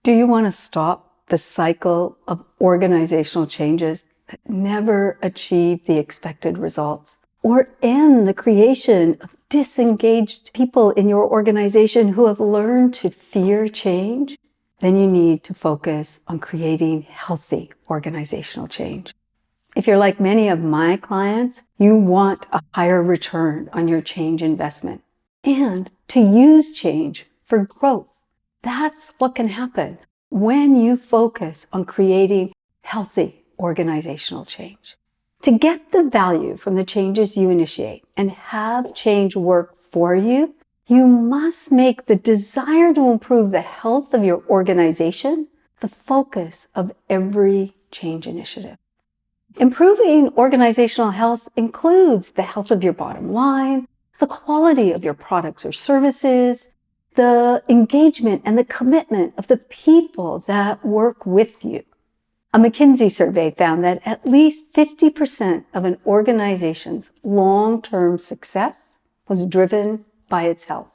Do you want to stop the cycle of organizational changes that never achieve the expected results? Or end the creation of disengaged people in your organization who have learned to fear change? Then you need to focus on creating healthy organizational change. If you're like many of my clients, you want a higher return on your change investment and to use change for growth. That's what can happen when you focus on creating healthy organizational change. To get the value from the changes you initiate and have change work for you, you must make the desire to improve the health of your organization the focus of every change initiative. Improving organizational health includes the health of your bottom line, the quality of your products or services, the engagement and the commitment of the people that work with you. A McKinsey survey found that at least 50% of an organization's long-term success was driven by its health.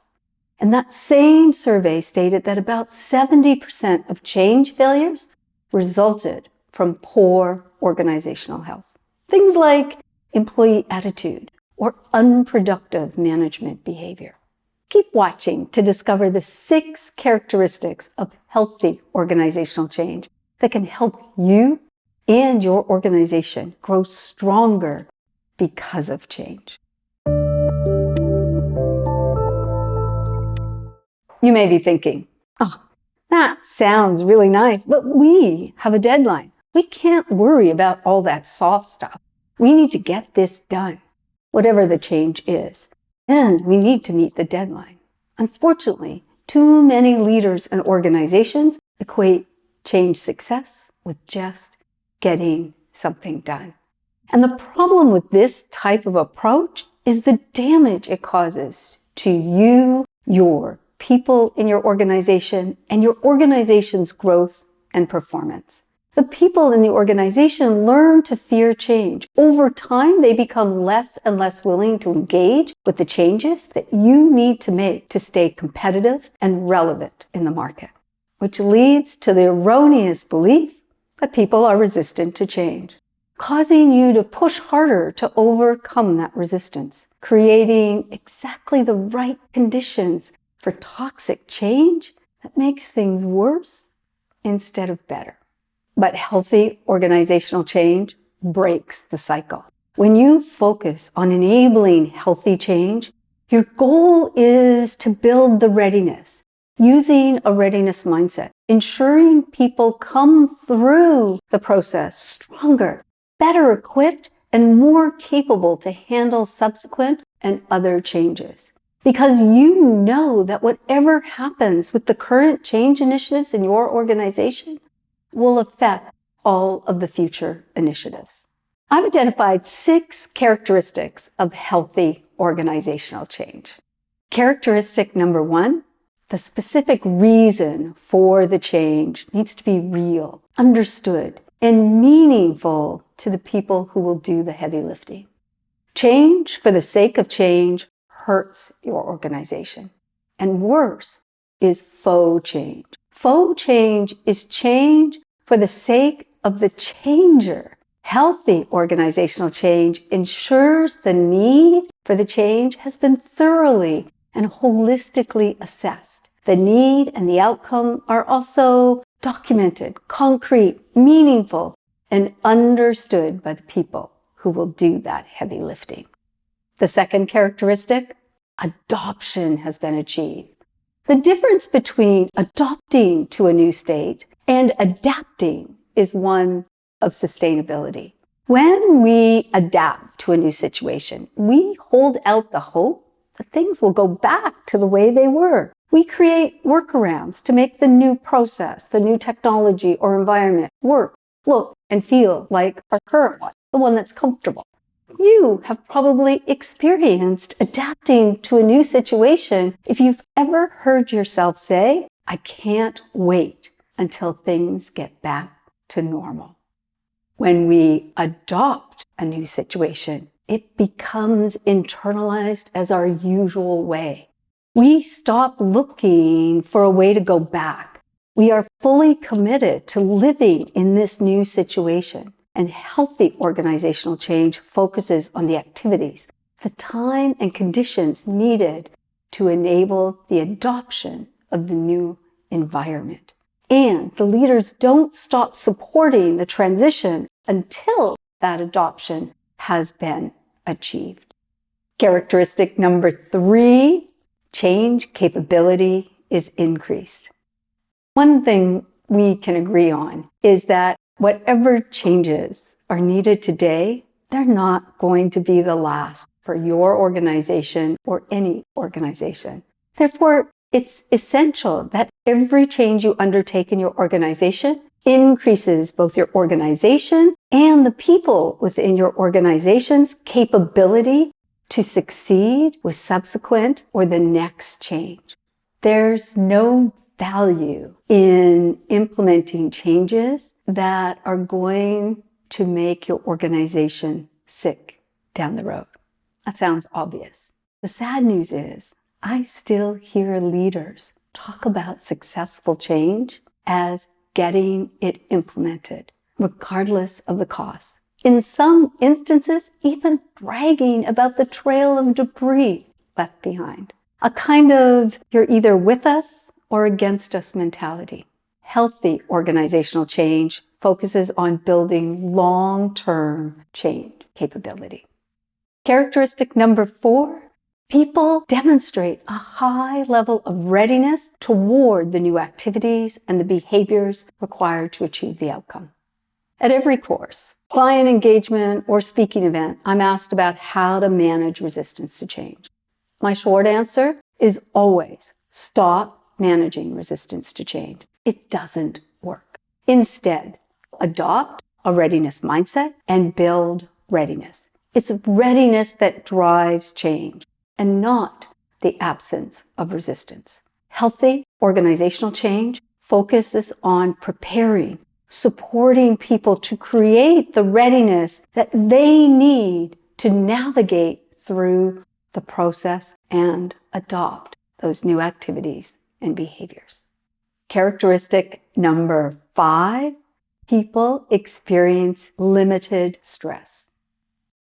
And that same survey stated that about 70% of change failures resulted from poor organizational health. Things like employee attitude or unproductive management behavior. Keep watching to discover the 6 characteristics of healthy organizational change that can help you and your organization grow stronger because of change. You may be thinking, oh, that sounds really nice, but we have a deadline. We can't worry about all that soft stuff. We need to get this done, whatever the change is, and we need to meet the deadline. Unfortunately, too many leaders and organizations equate change success with just getting something done. And the problem with this type of approach is the damage it causes to you, your people in your organization, and your organization's growth and performance. The people in the organization learn to fear change. Over time, they become less and less willing to engage with the changes that you need to make to stay competitive and relevant in the market, which leads to the erroneous belief that people are resistant to change, causing you to push harder to overcome that resistance, creating exactly the right conditions for toxic change that makes things worse instead of better. But healthy organizational change breaks the cycle. When you focus on enabling healthy change, your goal is to build the readiness, using a readiness mindset, ensuring people come through the process stronger, better equipped, and more capable to handle subsequent and other changes. Because you know that whatever happens with the current change initiatives in your organization will affect all of the future initiatives. I've identified 6 characteristics of healthy organizational change. Characteristic number 1, the specific reason for the change needs to be real, understood, and meaningful to the people who will do the heavy lifting. Change for the sake of change hurts your organization. And worse is faux change. Faux change is change for the sake of the changer. Healthy organizational change ensures the need for the change has been thoroughly and holistically assessed. The need and the outcome are also documented, concrete, meaningful, and understood by the people who will do that heavy lifting. The second characteristic, adoption has been achieved. The difference between adopting to a new state and adapting is one of sustainability. When we adapt to a new situation, we hold out the hope that things will go back to the way they were. We create workarounds to make the new process, the new technology or environment work, look, and feel like our current one, the one that's comfortable. You have probably experienced adapting to a new situation if you've ever heard yourself say, I can't wait until things get back to normal. When we adopt a new situation, it becomes internalized as our usual way. We stop looking for a way to go back We are fully committed to living in this new situation, and healthy organizational change focuses on the activities, the time and conditions needed to enable the adoption of the new environment. And the leaders don't stop supporting the transition until that adoption has been achieved. Characteristic number 3, change capability is increased. One thing we can agree on is that whatever changes are needed today, they're not going to be the last for your organization or any organization. Therefore, it's essential that every change you undertake in your organization increases both your organization and the people within your organization's capability to succeed with subsequent or the next change. There's no value in implementing changes that are going to make your organization sick down the road. That sounds obvious. The sad news is, I still hear leaders talk about successful change as getting it implemented, regardless of the cost. In some instances, even bragging about the trail of debris left behind. A kind of you're either with us or against us mentality. Healthy organizational change focuses on building long-term change capability. Characteristic number 4, people demonstrate a high level of readiness toward the new activities and the behaviors required to achieve the outcome. At every course, client engagement, or speaking event, I'm asked about how to manage resistance to change. My short answer is always stop managing resistance to change. It doesn't work. Instead, adopt a readiness mindset and build readiness. It's readiness that drives change and not the absence of resistance. Healthy organizational change focuses on preparing, supporting people to create the readiness that they need to navigate through the process and adopt those new activities and behaviors. Characteristic number 5, people experience limited stress.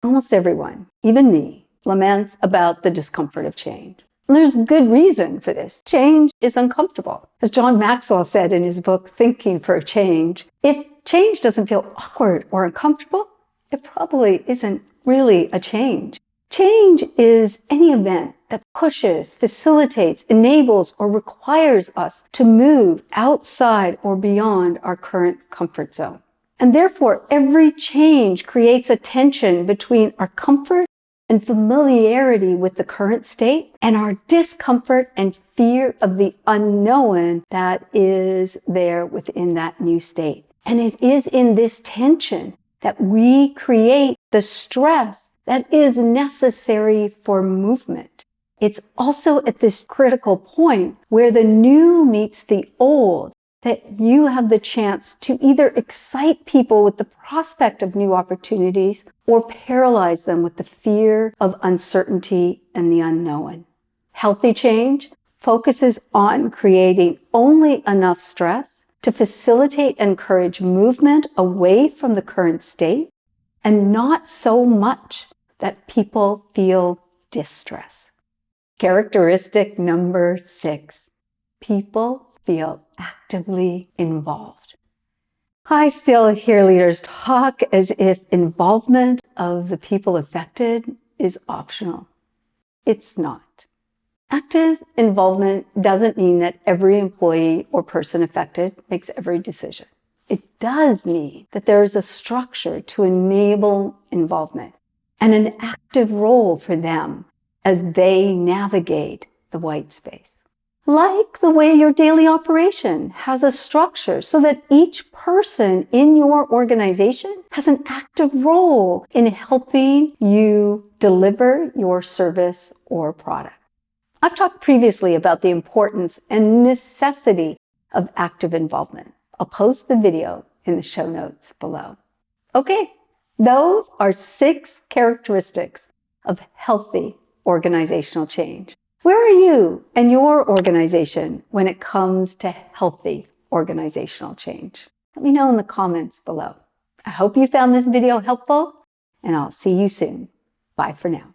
Almost everyone, even me, laments about the discomfort of change. And there's good reason for this. Change is uncomfortable. As John Maxwell said in his book, Thinking for a Change, if change doesn't feel awkward or uncomfortable, it probably isn't really a change. Change is any event that pushes, facilitates, enables, or requires us to move outside or beyond our current comfort zone. And therefore, every change creates a tension between our comfort and familiarity with the current state and our discomfort and fear of the unknown that is there within that new state. And it is in this tension that we create the stress that is necessary for movement. It's also at this critical point where the new meets the old that you have the chance to either excite people with the prospect of new opportunities or paralyze them with the fear of uncertainty and the unknown. Healthy change focuses on creating only enough stress to facilitate and encourage movement away from the current state, and not so much that people feel distress. Characteristic number 6, people feel actively involved. I still hear leaders talk as if involvement of the people affected is optional. It's not. Active involvement doesn't mean that every employee or person affected makes every decision. It does mean that there is a structure to enable involvement and an active role for them as they navigate the white space. Like the way your daily operation has a structure so that each person in your organization has an active role in helping you deliver your service or product. I've talked previously about the importance and necessity of active involvement. I'll post the video in the show notes below. Okay, those are 6 characteristics of healthy organizational change. Where are you and your organization when it comes to healthy organizational change? Let me know in the comments below. I hope you found this video helpful, and I'll see you soon. Bye for now.